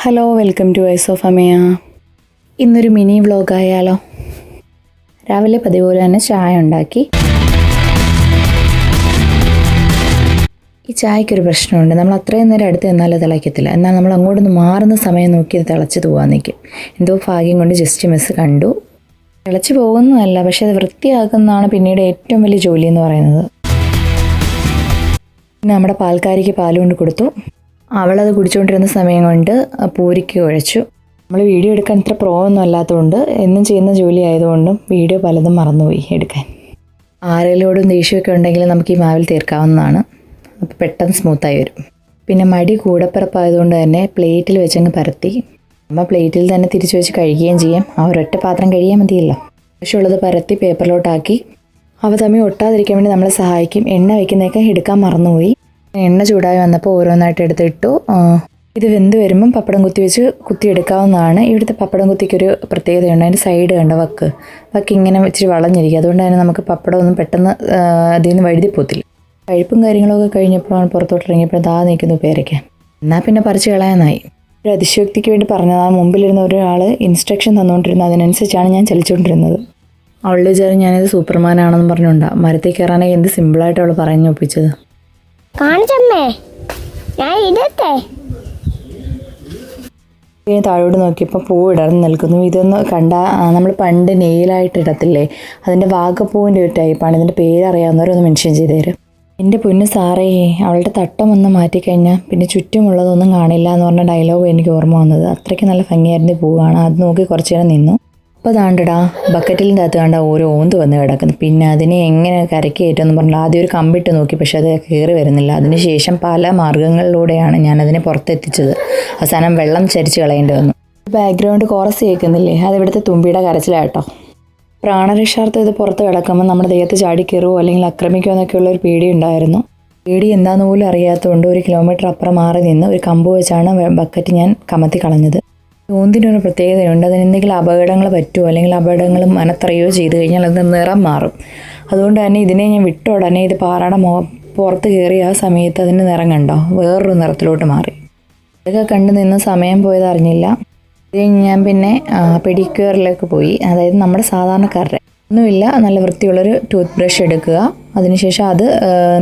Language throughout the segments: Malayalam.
Hello, welcome to voice of Amaya. ഇന്നൊരു മിനി വ്ളോഗായാലോ? രാവിലെ പതിവ് പോലെ തന്നെ ചായ ഉണ്ടാക്കി. ഈ ചായക്കൊരു പ്രശ്നമുണ്ട്, നമ്മൾ അത്രയും നേരം അടുത്ത് നിന്നാലും തിളയ്ക്കത്തില്ല. എന്നാൽ നമ്മൾ അങ്ങോട്ടൊന്ന് മാറുന്ന സമയം നോക്കി അത് തിളച്ച് തൂവാൻ നിൽക്കും. എന്തോ ഭാഗ്യം കൊണ്ട് ജസ്റ്റ് മിസ് കണ്ടു. തിളച്ച് പോകുന്നതല്ല, പക്ഷെ അത് വൃത്തിയാക്കുന്നതാണ് പിന്നീട് ഏറ്റവും വലിയ ജോലി എന്ന് പറയുന്നത്. പിന്നെ നമ്മുടെ പാൽക്കാരിക്ക് പാൽ കൊണ്ട് കൊടുത്തു. അവളത് കുടിച്ചുകൊണ്ടിരുന്ന സമയം കൊണ്ട് പൂരിക്ക് കുഴച്ചു. നമ്മൾ വീഡിയോ എടുക്കാൻ ഇത്ര പ്രോ ഒന്നും അല്ലാത്തതുകൊണ്ട് എന്നും ചെയ്യുന്ന ജോലി ആയതുകൊണ്ടും വീഡിയോ പലതും മറന്നുപോയി എടുക്കാൻ. ആരെങ്കിലോടും ദേഷ്യമൊക്കെ ഉണ്ടെങ്കിൽ നമുക്ക് ഈ മാവിൽ തീർക്കാവുന്നതാണ്. അപ്പോൾ പെട്ടെന്ന് സ്മൂത്തായി വരും. പിന്നെ മടി കൂടപ്പിറപ്പായതുകൊണ്ട് തന്നെ പ്ലേറ്റിൽ വെച്ചങ്ങ് പരത്തി. അമ്മ പ്ലേറ്റിൽ തന്നെ തിരിച്ചു വെച്ച് കഴിക്കുകയും ചെയ്യാം. ആ ഒരൊറ്റ പാത്രം കഴിയാൻ മതിയല്ലോ. ആവശ്യമുള്ളത് പരത്തി പേപ്പറിലോട്ടാക്കി. അവ തമ്മിൽ ഒട്ടാതിരിക്കാൻ വേണ്ടി നമ്മളെ സഹായിക്കും. എണ്ണ വയ്ക്കുന്നതൊക്കെ എടുക്കാൻ മറന്നുപോയി. എണ്ണ ചൂടായി വന്നപ്പോൾ ഓരോന്നായിട്ട് എടുത്തിട്ടു. ഇത് വെന്ത് വരുമ്പം പപ്പടം കുത്തി വെച്ച് കുത്തിയെടുക്കാവുന്നതാണ്. ഇവിടുത്തെ പപ്പടം കുത്തിക്കൊരു പ്രത്യേകതയുണ്ട്. അതിൻ്റെ സൈഡ് കണ്ട വക്ക് ഇങ്ങനെ ഇച്ചിരി വളഞ്ഞിരിക്കും. അതുകൊണ്ട് തന്നെ നമുക്ക് പപ്പടം ഒന്നും പെട്ടെന്ന് അതിൽ നിന്ന് വഴുതി പോത്തില്ല. കഴിപ്പും കാര്യങ്ങളൊക്കെ കഴിഞ്ഞപ്പോഴാണ് പുറത്തോട്ടിറങ്ങിയപ്പോൾ ദാ നിൽക്കുന്നു പേരയ്ക്ക. എന്നാൽ പിന്നെ പറിച്ച് കളയാനായി. ഒരു അതിശയോക്തിക്ക് വേണ്ടി പറഞ്ഞതാണ്. മുമ്പിലിരുന്ന ഒരാൾ ഇൻസ്ട്രക്ഷൻ തന്നുകൊണ്ടിരുന്നത്, അതിനനുസരിച്ചാണ് ഞാൻ ചലിച്ചുകൊണ്ടിരുന്നത്. അവളുടെ വിചാരം ഞാനിത് സൂപ്പർമാനാണെന്ന് പറഞ്ഞുകൊണ്ടാണ്. മരത്തിൽ കയറാനൊക്കെ എന്ത് സിമ്പിളായിട്ട് അവൾ പറഞ്ഞൊപ്പിച്ചത്. താഴോട്ട് നോക്കിയപ്പോൾ പൂ ഇടർന്ന് നിൽക്കുന്നു. ഇതൊന്ന് കണ്ടാൽ നമ്മൾ പണ്ട് നെയിലായിട്ട് ഇടത്തില്ലേ, അതിൻ്റെ വാഗപ്പൂവിൻ്റെ ഒരു ടൈപ്പാണ്. ഇതിൻ്റെ പേരറിയാവുന്നവരൊന്ന് മെൻഷൻ ചെയ്ത് തരും. എൻ്റെ പൊന്നു സാറേ, അവളുടെ തട്ടം ഒന്ന് മാറ്റിക്കഴിഞ്ഞാൽ പിന്നെ ചുറ്റുമുള്ളതൊന്നും കാണില്ല എന്ന് പറഞ്ഞ ഡയലോഗ് എനിക്ക് ഓർമ്മ വന്നത്. അത്രയ്ക്ക് നല്ല ഭംഗിയായിരുന്നു പൂവാണ്. അത് നോക്കി കുറച്ച് നേരം നിന്നു. അപ്പോൾ താണ്ടടാ ബക്കറ്റിലിൻ്റെ അകത്ത് കണ്ട ഓരോ ഓന്ത് വന്ന് കിടക്കുന്നു. പിന്നെ അതിനെ എങ്ങനെ കരയ്ക്ക് കയറ്റുമെന്ന് പറഞ്ഞാൽ ആദ്യം ഒരു കമ്പിട്ട് നോക്കി, പക്ഷെ അത് കയറി വരുന്നില്ല. അതിനുശേഷം പല മാർഗ്ഗങ്ങളിലൂടെയാണ് ഞാനതിനെ പുറത്തെത്തിച്ചത്. അവസാനം വെള്ളം ചരിച്ച് കളയേണ്ടി വന്നു. ബാക്ക്ഗ്രൗണ്ട് കോറസ് കേൾക്കുന്നില്ലേ, അത് ഇവിടുത്തെ തുമ്പിയുടെ കരച്ചിലാട്ടോ. പ്രാണരക്ഷാർത്ഥം ഇത് പുറത്ത് കിടക്കുമ്പോൾ നമ്മുടെ ദേഹത്ത് ചാടി കയറുമോ അല്ലെങ്കിൽ ആക്രമിക്കുമോ എന്നൊക്കെയുള്ള ഒരു പേടി ഉണ്ടായിരുന്നു. പേടി എന്താണെന്ന് പോലും അറിയാത്തതുകൊണ്ട് 1 കിലോമീറ്റർ അപ്പുറം മാറി നിന്ന് ഒരു കമ്പ് വെച്ചാണ് ബക്കറ്റ് ഞാൻ കമത്തി കളഞ്ഞത്. ഓന്തിനൊരു പ്രത്യേകതയുണ്ട്. അതിന് എന്തെങ്കിലും അപകടങ്ങൾ പറ്റുമോ അല്ലെങ്കിൽ അപകടങ്ങൾ മനത്തറിയോ ചെയ്ത് കഴിഞ്ഞാൽ അത് നിറം മാറും. അതുകൊണ്ട് തന്നെ ഇതിനെ ഞാൻ വിട്ട ഉടനെ ഇത് പാറയുടെ പുറത്ത് കയറി ആ സമയത്ത് അതിൻ്റെ നിറം കണ്ടോ വേറൊരു നിറത്തിലോട്ട് മാറി. ഇതൊക്കെ കണ്ടു നിന്ന് സമയം പോയത് അറിഞ്ഞില്ല. ഇത് ഞാൻ പിന്നെ പെഡിക്യൂറിലേക്ക് പോയി. അതായത് നമ്മുടെ സാധാരണക്കാരുടെ ഒന്നുമില്ല, നല്ല വൃത്തിയുള്ളൊരു ടൂത്ത് ബ്രഷ് എടുക്കുക. അതിനുശേഷം അത്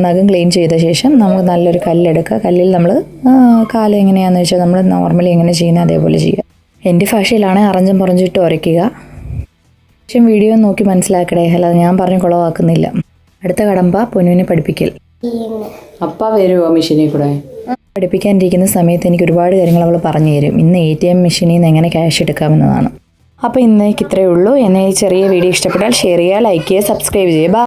നഖം ക്ലീൻ ചെയ്ത ശേഷം നമുക്ക് നല്ലൊരു കല്ലെടുക്കുക. കല്ലിൽ നമ്മൾ കാല് എങ്ങനെയാണെന്ന് വെച്ചാൽ നമ്മൾ നോർമലി എങ്ങനെ ചെയ്യുന്നത് അതേപോലെ ചെയ്യുക. എൻ്റെ ഭാഷയിലാണ് അറഞ്ചും പുറഞ്ചിട്ട് ഉരയ്ക്കുക. പക്ഷേ വീഡിയോ നോക്കി മനസ്സിലാക്കടേ, അല്ലാതെ ഞാൻ പറഞ്ഞ് കുളവാക്കുന്നില്ല. അടുത്ത കടമ്പ പൊന്നുവിനെ പഠിപ്പിക്കൽ. അപ്പ വരുമോ മെഷീനിൽ കൂടെ? പഠിപ്പിക്കാനിരിക്കുന്ന സമയത്ത് എനിക്ക് ഒരുപാട് കാര്യങ്ങൾ അവൾ പറഞ്ഞു തരും. ഇന്ന് ATM മെഷീനിൽ നിന്ന് എങ്ങനെ ക്യാഷ് എടുക്കാമെന്നതാണ്. അപ്പോൾ ഇന്നേക്ക് ഇത്രയേ ഉള്ളൂ. എന്നെ ഈ ചെറിയ വീഡിയോ ഇഷ്ടപ്പെട്ടാൽ ഷെയർ ചെയ്യുക, ലൈക്ക് ചെയ്യുക, സബ്സ്ക്രൈബ് ചെയ്യുക.